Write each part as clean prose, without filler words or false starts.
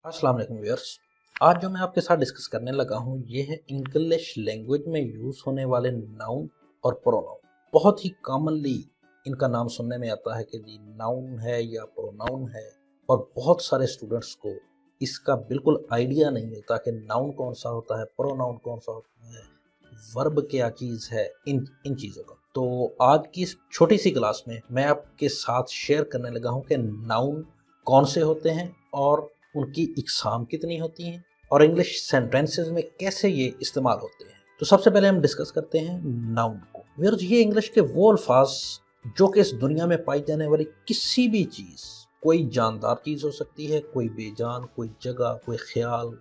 अस्सलाम वालेकुम व्यूअर्स। आज जो मैं आपके साथ डिस्कस करने लगा हूँ ये है इंग्लिश लैंग्वेज में यूज़ होने वाले नाउन और प्रोनाउन। बहुत ही कॉमनली इनका नाम सुनने में आता है कि जी नाउन है या प्रोनाउन है, और बहुत सारे स्टूडेंट्स को इसका बिल्कुल आइडिया नहीं होता कि नाउन कौन सा होता है, प्रोनाउन कौन सा होता है, वर्ब क्या चीज़ है, इन इन चीज़ों का। तो आज की इस छोटी सी क्लास में मैं आपके साथ शेयर करने लगा हूँ कि नाउन कौन से होते हैं और उनकी इकसाम कितनी होती हैं और इंग्लिश सेंटेंसेस में कैसे ये इस्तेमाल होते हैं। तो सबसे पहले हम डिस्कस करते हैं नाउन को। व्यूअर्स, ये इंग्लिश के वो अल्फाज जो कि इस दुनिया में पाई जाने वाली किसी भी चीज़, कोई जानदार चीज़ हो सकती है, कोई बेजान, कोई जगह, कोई ख्याल,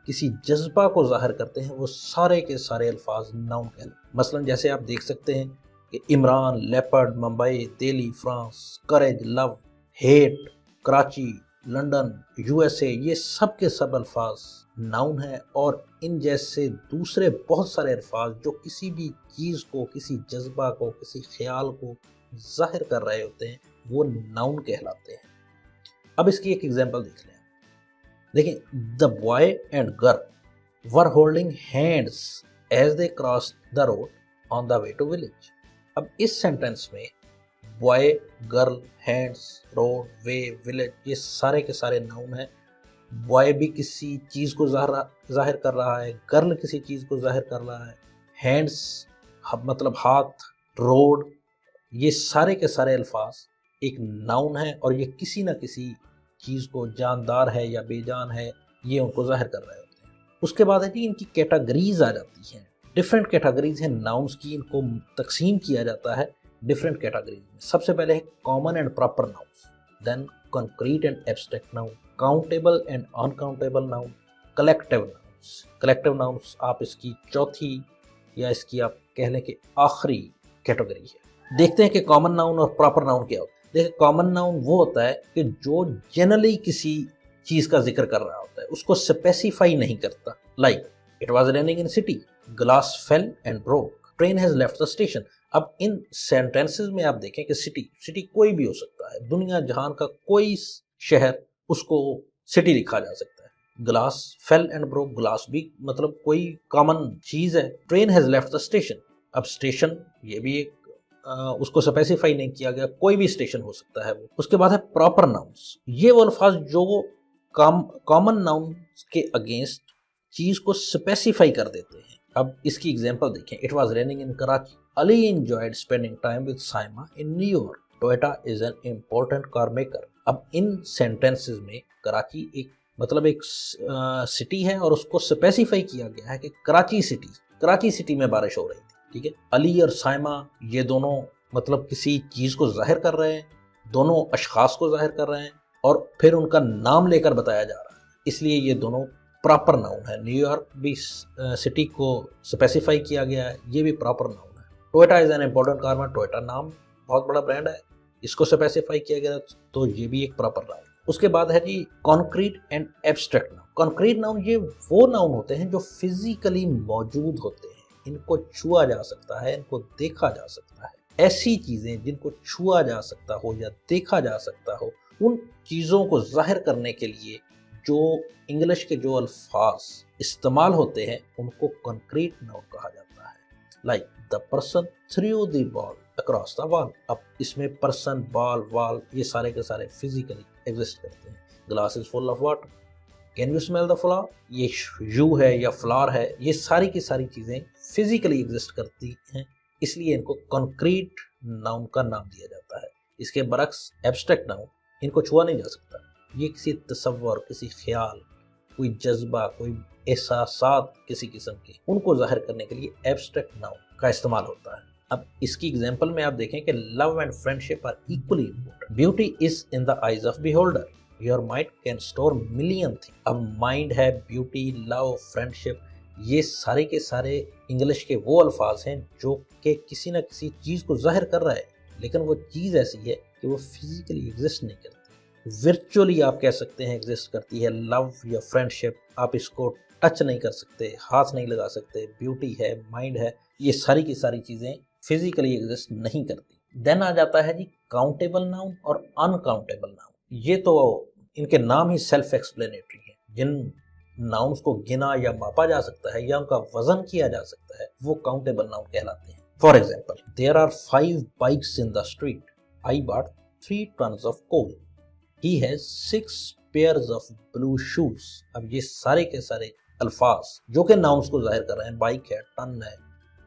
किसी जज्बा को जाहिर करते हैं, वो सारे के सारे अल्फाज नाउन कहलाते हैं। मसलन जैसे आप देख सकते हैं कि Imran, leopard, Mumbai, Delhi, France, courage, love, hate, Karachi, London, USA, ये सब के सब अल्फाज नाउन है। और इन जैसे दूसरे बहुत सारे अल्फाज जो किसी भी चीज़ को, किसी जज्बा को, किसी ख्याल को जाहिर कर रहे होते हैं, वो नाउन कहलाते हैं। अब इसकी एक एग्जांपल देख लें। देखिए, the boy and girl were holding hands as they cross the road on the way to village. अब इस सेंटेंस में boy, girl, hands, road, way, village, ये सारे के सारे नाउन हैं। बॉय भी किसी चीज़ को जाहिर कर रहा है, गर्ल किसी चीज़ को जाहिर कर रहा है, हैंड्स मतलब हाथ, रोड, ये सारे के सारे अल्फाज एक नाउन है और ये किसी ना किसी चीज़ को, जानदार है या बेजान है, ये उनको जाहिर कर रहे होते हैं। उसके बाद है कि इनकी कैटेगरीज आ जाती हैं। डिफरेंट कैटेगरीज हैं नाउन्स की, इनको तकसीम किया जाता है डिफरेंट कैटेगरीज में। सबसे पहले है common and proper nouns, then concrete and abstract noun, countable and uncountable noun, collective nouns. Collective nouns आप इसकी चौथी या इसकी आप कह लें कि आखिरी कैटेगरी है। देखते हैं कि कॉमन नाउन और प्रॉपर नाउन क्या होता है। देखिए, कॉमन नाउन वो होता है कि जो जनरली किसी चीज़ का जिक्र कर रहा होता है, उसको स्पेसिफाई नहीं करता। Like it was raining in city, glass fail and broke, train has left the station. अब इन सेंटेंसेस में आप देखें कि सिटी कोई भी हो सकता है, दुनिया जहान का कोई शहर, उसको सिटी लिखा जा सकता है। Glass fail and broke, glass भी मतलब कोई कॉमन चीज़ है। Train has left the station, अब स्टेशन ये भी एक उसको स्पेसिफाई नहीं किया गया, कोई भी स्टेशन हो सकता है वो। उसके बाद है प्रॉपर नाउन्स, ये वो अल्फाज जो कॉमन नाउन्स के अगेंस्ट चीज़ को स्पेसिफाई कर देते हैं। अब इसकी एग्जांपल देखें। It was raining in Karachi, Ali enjoyed spending time with Saima in New York, Toyota is an important car maker. अब इन सेंटेंसेस में कराची एक मतलब एक सिटी है और उसको स्पेसिफाई किया गया है कि कराची सिटी में बारिश हो रही थी। ठीक है, अली और साइमा ये दोनों मतलब किसी चीज़ को जाहिर कर रहे हैं, दोनों अशखास को जाहिर कर रहे हैं और फिर उनका नाम लेकर बताया जा रहा है, इसलिए ये दोनों प्रॉपर नाउन है। न्यूयॉर्क भी सिटी को स्पेसिफाई किया गया है, ये भी प्रॉपर नाउन है। Toyota is an important car, Toyota नाम बहुत बड़ा ब्रांड है, इसको स्पेसिफाई किया गया, तो ये भी एक प्रॉपर नाउन। उसके बाद है जी concrete and abstract noun. Concrete noun ये वो नाउन होते हैं जो फिजिकली मौजूद होते हैं, इनको छुआ जा सकता है, इनको देखा जा सकता है। ऐसी चीज़ें जिनको छुआ जा सकता हो या देखा जा सकता हो, उन चीज़ों को जाहिर करने के लिए जो इंग्लिश के जो अल्फाज इस्तेमाल होते हैं, उनको कॉन्क्रीट नाउन कहा जाता है। Like the person through the ball across the wall. अब इसमें पर्सन, बॉल, वॉल, ये सारे के सारे फिजिकली एग्जिस्ट करते हैं। Glass is full of water, can you smell the flower, ये यू है या फ्लावर है, ये सारी की सारी चीज़ें फिजिकली एग्जिस्ट करती हैं, इसलिए इनको कॉन्क्रीट नाउन का नाम दिया जाता है। इसके बरक्स एब्स्ट्रैक्ट नाउन, इनको छुआ नहीं जा सकता, ये किसी तसव्वुर, किसी ख्याल, कोई जज्बा, कोई एहसासात किसी किस्म के, उनको जाहिर करने के लिए एब्स्ट्रैक्ट नाउन का इस्तेमाल होता है। अब इसकी एग्जांपल में आप देखें कि love and friendship are equally important, beauty is in the eyes of beholder, your mind can store million thing. अब माइंड है, ब्यूटी, लव, फ्रेंडशिप, ये सारे के सारे इंग्लिश के वो अल्फाज हैं जो कि किसी न किसी चीज़ को जाहिर कर रहा है, लेकिन वो चीज़ ऐसी है कि वो फिजिकली एग्जिस्ट नहीं करती, वर्चुअली आप कह सकते हैं एग्जिस्ट करती है। लव या फ्रेंडशिप, आप इसको टच नहीं कर सकते, हाथ नहीं लगा सकते। ब्यूटी है, माइंड है, ये सारी की सारी चीज़ें फिजिकली एग्जिस्ट नहीं करती। देन आ जाता है जी काउंटेबल नाउन और अनकाउंटेबल नाउन। ये तो इनके नाम ही सेल्फ एक्सप्लेनेटरी है। جن ناؤنس کو گنا یا ماپا جا سکتا ہے یا ان کا وزن کیا جا سکتا ہے وہ کاؤنٹیبل ناؤن کہلاتے ہیں. For example, there are 5 bikes in the street. I bought 3 tons of coal. He has 6 pairs of blue shoes. اب یہ سارے کے سارے الفاظ جو کہ ناؤنس کو ظاہر کر رہے ہیں, بائک ہے, ٹن ہے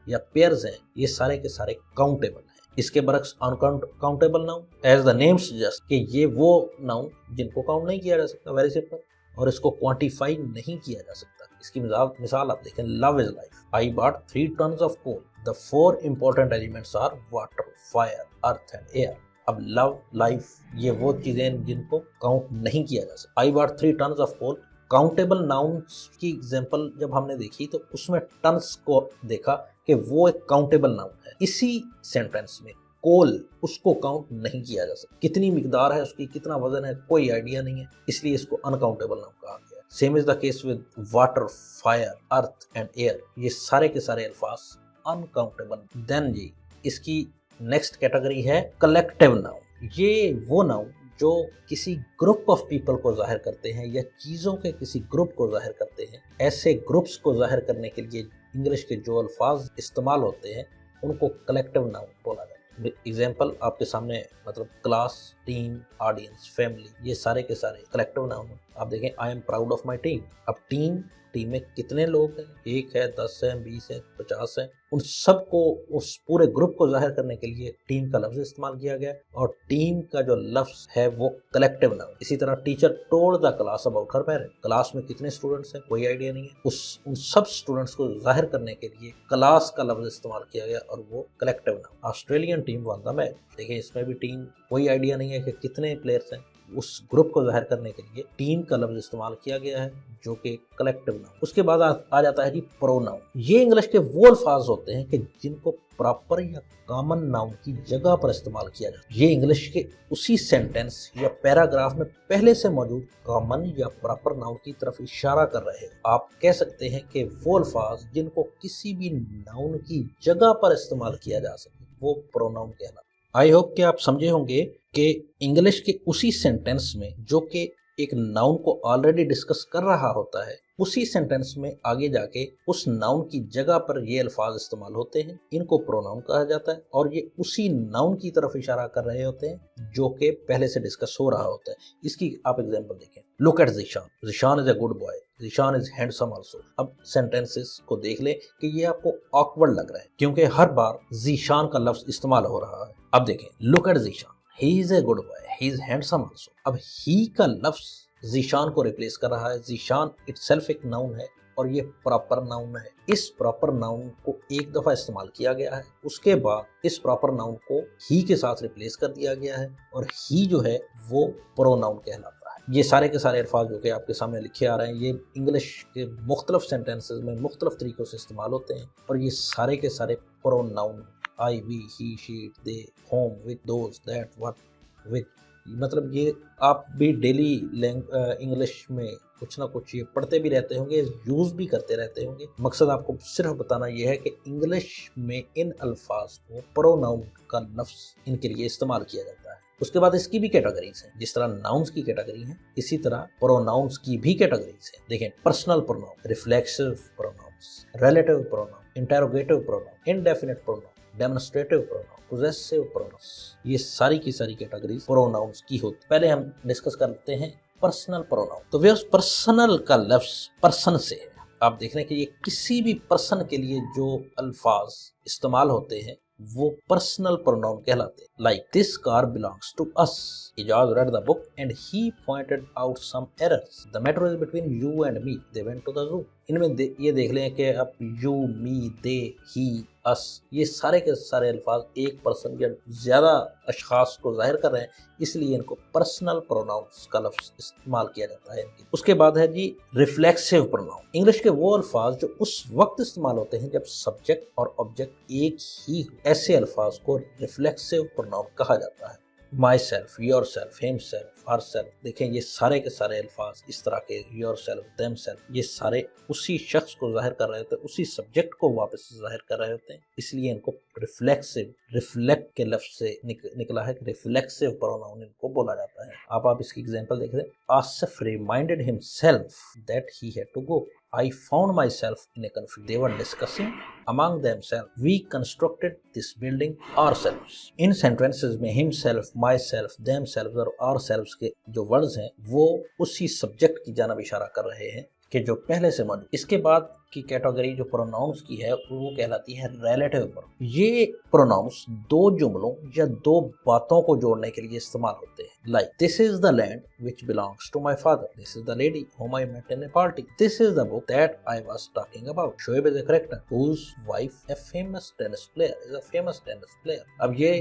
یا پیئرز ہیں, یہ سارے کے سارے کاؤنٹیبل ہیں. اس کے برعکس uncountable noun, as the name suggest, کہ یہ وہ ناؤن جن کو کاؤنٹ نہیں کیا جا سکتا, ویری سمپل, اور اس کو کوانٹیفائی نہیں کیا جا سکتا. اس کی مثال آپ دیکھیں, love is life. I bought 3 tons of coal. The 4 important elements are water, fire, earth and air. اب love, life, یہ وہ چیزیں جن کو کاؤنٹ نہیں کیا جا سکتا. I bought 3 tons of coal. Countable nouns کی ایگزامپل جب ہم نے دیکھی تو اس میں ٹنس کو دیکھا کہ وہ ایک کاؤنٹیبل ناؤن ہے. اسی سینٹینس میں کول, اس کو کاؤنٹ نہیں کیا جا سکتا. کتنی مقدار ہے اس کی, کتنا وزن ہے, کوئی آئیڈیا نہیں ہے, اس لیے اس کو انکاؤنٹیبل ناؤن کہا گیا. Same is the case with water, fire, earth and air. یہ سارے کے سارے الفاظ انکاؤنٹیبل. دین جی اس کی نیکسٹ کیٹیگری ہے کلیکٹیو ناؤن. یہ وہ ناؤن جو کسی گروپ آف پیپل کو ظاہر کرتے ہیں یا چیزوں کے کسی گروپ کو ظاہر کرتے ہیں. ایسے گروپس کو ظاہر کرنے کے لیے انگلش کے جو الفاظ استعمال ہوتے ہیں ان کو کلیکٹیو ناؤن بولا جاتا ہے. ایگزامپل آپ کے سامنے, مطلب کلاس, ٹیم, آڈینس, فیملی, یہ سارے کے سارے کلیکٹیو ناؤن ہیں. آپ دیکھیں, I am proud of my team. اب ٹیم میں کتنے لوگ ہیں, 1 ہے, 10 ہیں, 20 ہیں, 50 ہیں. ان سب کو, اس پورے گروپ کو ظاہر کرنے کے لیے ٹیم کا لفظ استعمال کیا گیا, اور ٹیم کا جو لفظ ہے وہ کلیکٹیو ناؤن. اسی طرح teacher told the class about her parent. Class میں کتنے اسٹوڈنٹس ہیں, کوئی آئیڈیا نہیں ہے. ان سب اسٹوڈنٹس کو ظاہر کرنے کے لیے کلاس کا لفظ استعمال کیا گیا اور وہ کلیکٹیو ناؤن. آسٹریلین ٹیم وان دا میچ. دیکھیں اس میں بھی ٹیم, کوئی آئیڈیا نہیں ہے کہ کتنے پلیئرس ہیں. اس گروپ کو ظاہر کرنے کے لیے ٹیم کا لفظ استعمال کیا گیا ہے جو کہ کلیکٹیو ناؤن. اس کے بعد آ جاتا ہے جی پروناؤن. یہ انگلش کے وہ الفاظ ہوتے ہیں کہ جن کو پراپر یا کامن ناؤن کی جگہ پر استعمال کیا جاتا ہے. یہ انگلش کے اسی سینٹینس یا پیراگراف میں پہلے سے موجود کامن یا پراپر ناؤن کی طرف اشارہ کر رہے ہیں. آپ کہہ سکتے ہیں کہ وہ الفاظ جن کو کسی بھی ناؤن کی جگہ پر استعمال کیا جا سکے وہ پروناؤن کہلاتا ہے. آئی ہوپ کہ آپ سمجھے ہوں گے کہ انگلش کے اسی سینٹینس میں جو کہ ایک ناؤن کو آلریڈی ڈسکس کر رہا ہوتا ہے, اسی سینٹینس میں آگے جا کے اس ناؤن کی جگہ پر یہ الفاظ استعمال ہوتے ہیں. ان کو پروناؤن کہا جاتا ہے اور یہ اسی ناؤن کی طرف اشارہ کر رہے ہوتے ہیں جو کہ پہلے سے ڈسکس ہو رہا ہوتا ہے. اس کی آپ ایگزامپل دیکھیں. Look at Zeeshan. Zeeshan is a good boy. Zeeshan is handsome also. اب سینٹینسز کو دیکھ لیں کہ یہ آپ کو آکورڈ لگ رہا ہے کیونکہ ہر بار ذیشان کا لفظ استعمال ہو رہا ہے. اب دیکھیں, look at Zeeshan, he is a good boy, he is handsome also. اب ہی کا لفظ ذیشان کو ریپلیس کر رہا ہے. ذیشان اٹ سیلف ایک ناؤن ہے اور یہ پراپر ناؤن ہے. اس پراپر ناؤن کو ایک دفعہ استعمال کیا گیا ہے, اس کے بعد اس پراپر ناؤن کو ہی کے ساتھ ریپلیس کر دیا گیا ہے اور ہی جو ہے وہ پروناؤن کہلاتا ہے. یہ سارے کے سارے الفاظ جو کہ آپ کے سامنے لکھے آ رہے ہیں یہ انگلش کے مختلف سینٹینسز میں مختلف طریقوں سے استعمال ہوتے ہیں اور یہ سارے کے سارے pronoun. I, we, he, she, they, whom, with, those, that, what, with. مطلب یہ آپ بھی ڈیلی انگلش میں کچھ نہ کچھ یہ پڑھتے بھی رہتے ہوں گے, یوز بھی کرتے رہتے ہوں گے. مقصد آپ کو صرف بتانا یہ ہے کہ انگلش میں ان الفاظ کو پروناؤن کا لفظ ان کے لیے استعمال کیا جاتا ہے. اس کے بعد اس کی بھی کیٹیگریز ہیں. جس طرح ناؤنس کی کیٹیگری ہیں اسی طرح پروناؤنس کی بھی کیٹیگریز ہیں. دیکھیں, personal pronoun, reflexive pronouns, relative pronoun, interrogative pronoun, indefinite pronoun, demonstrative pronoun, possessive pronouns. یہ ساری کی ساری کیٹیگریز پروناؤنس کی ہوتی. پہلے ہم ڈسکس کرتے ہیں پرسنل پروناؤن. تو ویئرس پرسنل کا لفظ پرسن سے ہے. آپ دیکھ رہے ہیں کہ یہ کسی بھی پرسن کے لیے جو الفاظ استعمال ہوتے ہیں وہ پرسنل پروناؤن کہلاتے ہیں. Like this car belongs to us. Aijaz read the book and he pointed out some errors. The matter is between you and me. They went to the zoo. ان میں یہ دیکھ لیں کہ اب یو, می, دے, ہی, اس, یہ سارے کے سارے الفاظ ایک پرسن یا زیادہ اشخاص کو ظاہر کر رہے ہیں, اس لیے ان کو پرسنل پروناؤنس کا لفظ استعمال کیا جاتا ہے. اس کے بعد ہے جی ریفلیکسو پروناؤن. انگلش کے وہ الفاظ جو اس وقت استعمال ہوتے ہیں جب سبجیکٹ اور آبجیکٹ ایک ہی ہو, ایسے الفاظ کو ریفلیکسو پروناؤن کہا جاتا ہے. My self, your self, him self, her self. देखें ये सारे के सारे अल्फाज इस तरह के, योर सेल्फ, देम सेल्फ, ये सारे उसी शख्स को जाहिर कर रहे होते हैं, उसी सब्जेक्ट को वापस जाहिर कर रहे होते हैं। इसलिए इनको रिफ्लेक्सिव, रिफ्लेक्ट के लफ्ज से निकला है कि रिफ्लेक्सिव प्रोनाउन इनको बोला जाता है। आप इसकी एग्जांपल देख रहे हैं। Asif reminded himself that he had to go. I found myself in a confusion. They were discussing among themselves. We constructed this building ourselves. In sentences में himself, myself, themselves और ourselves के जो words हैं वो उसी subject की जानब इशारा कर रहे हैं कि जो पहले से मौजूद। इसके बाद की कैटेगरी जो प्रोनाउंस की है वो कहलाती है रिलेटिव प्रोनाउन। ये प्रोनाउंस दो जुमलों या दो बातों को जोड़ने के लिए इस्तेमाल होते हैं। Like this is the land which belongs to my father, this is the lady whom I met in a party, this is the book that I was talking about. Shoaib is a character whose wife a famous tennis player is a famous tennis player. अब ये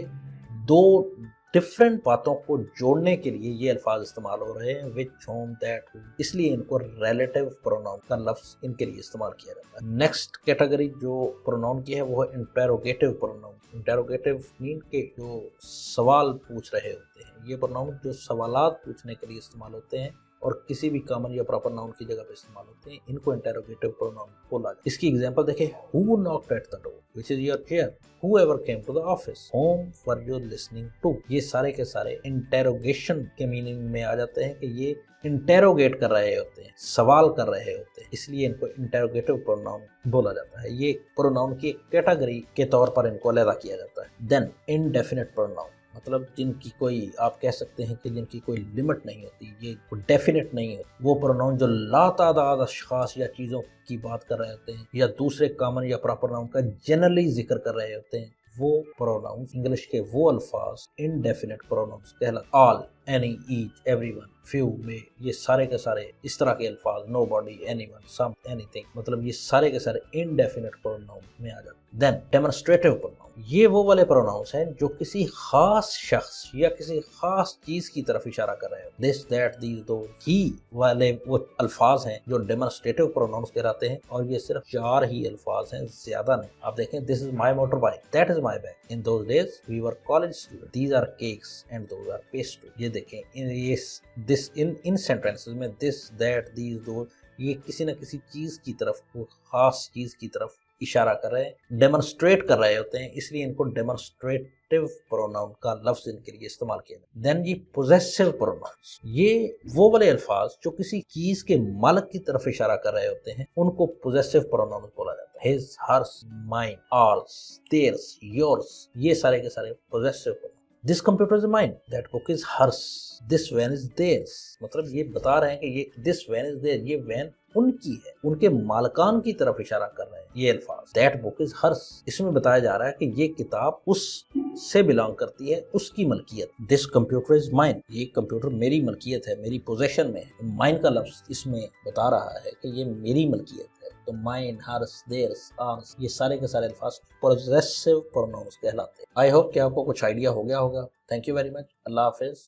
दो different बातों को जोड़ने के लिए ये अल्फाज इस्तेमाल हो रहे हैं, विच, होम, दैट, इसलिए इनको रिलेटिव प्रोनाउन का लफ्ज इनके लिए इस्तेमाल किया जाता है। नेक्स्ट कैटेगरी जो प्रोनाउन की है वो है इंटेरोगेटिव प्रोनाउन। इंटेरोगेटिव मीन के जो सवाल पूछ रहे होते हैं, ये प्रोनाउन जो सवालात पूछने के लिए इस्तेमाल होते हैं और किसी भी कॉमन या प्रॉपर नाउन की जगह पे इस्तेमाल होते हैं, इनको इंटेरोगेटिव प्रोनाउन बोला जाता है। इसकी एग्जांपल देखें, who knocked at the door, which is your chair, whoever came to the office, whom were you listening to। ये सारे के सारे इंटेरोगेशन के मीनिंग में आ जाते हैं कि ये इंटेरोगेट कर रहे होते हैं, सवाल कर रहे होते हैं, इसलिए इनको इंटेरोगेटिव प्रोनाउन बोला जाता है। ये प्रोनाउन की कैटेगरी के तौर पर इनको अलग किया जाता है। देन इनडेफिनिट प्रोनाउन, मतलब जिनकी कोई, आप कह सकते हैं कि जिनकी कोई लिमिट नहीं होती, ये डेफिनेट नहीं है। वो प्रोनाउन जो लातादाद अशखास या चीज़ों की बात कर रहे होते हैं या दूसरे कॉमन या प्रॉपर नाउन का जनरली जिक्र कर रहे होते हैं, वो प्रोनाउन इंग्लिश के वो अल्फाज इनडेफिनिट प्रोनाउंस कहलाते हैं। All, any, each, everyone, few, may, ये सारे के सारे इस तरह के अल्फाज, नोबॉडी, एनीवन, सम, एनीथिंग, मतलब ये सारे के सारे इनडेफिनिट प्रोनाउन में आ जाते हैं। देन डेमोन्स्ट्रेटिव प्रोनाउन, ये वो वाले प्रोनाउंस हैं जो किसी खास शख्स या किसी खास चीज की तरफ इशारा कर रहे हैं। दिस, दैट, दीज, दो, ही वाले वो अल्फाज हैं जो डेमोन्स्ट्रेटिव प्रोनाउंस कहलाते हैं, और ये सिर्फ 4 ही अल्फाज हैं, ज्यादा नहीं। आप देखें, this is my motor bike, that is my bag, in those days we were college student, these are cakes and those are pastry. ये देखें, इन सेंटेंसेस में दिस, दैट, दीज, दो, ये किसी न किसी चीज की तरफ, वो खास चीज की तरफ इशारा कर रहे हैं, डेमोन्स्ट्रेट कर रहे होते हैं, इसलिए इनको डेमोन्स्ट्रेटिव प्रोनाउन का लफ्ज इनके लिए इस्तेमाल किया जाता है। देन ये पोजेसिव प्रोनाउंस, ये वो वाले अल्फाज जो किसी चीज के मालिक की तरफ इशारा कर रहे होते हैं, उनको पोजेसिव प्रोनाउन बोला जाता है। His, hers, mine, ours, theirs, yours, ये सारे के सारे possessive pronoun. This computer is mine, that book is hers, this van is theirs, मतलब ये बता रहे हैं कि ये दिस वैन इज देयर, ये वैन उनकी है, उनके मालकान की तरफ इशारा कर रहे हैं ये अल्फाज। दैट बुक इज हर्स, इसमें बताया जा रहा है कि ये किताब उस से बिलोंग करती है, उसकी मलकियत। दिस कंप्यूटर इज माइन, ये कंप्यूटर मेरी मलकियत है, मेरी पोजेशन में है। माइन का लफ्ज इसमें बता रहा है कि ये मेरी मलकियत है। तो माइन, हर्स, देयर्स, आर्स, ये सारे के सारे अल्फाज पोजेसिव प्रोनाउंस कहलाते हैं। आई होप कि आपको कुछ आइडिया हो गया होगा। Thank you very much. Allah Hafiz.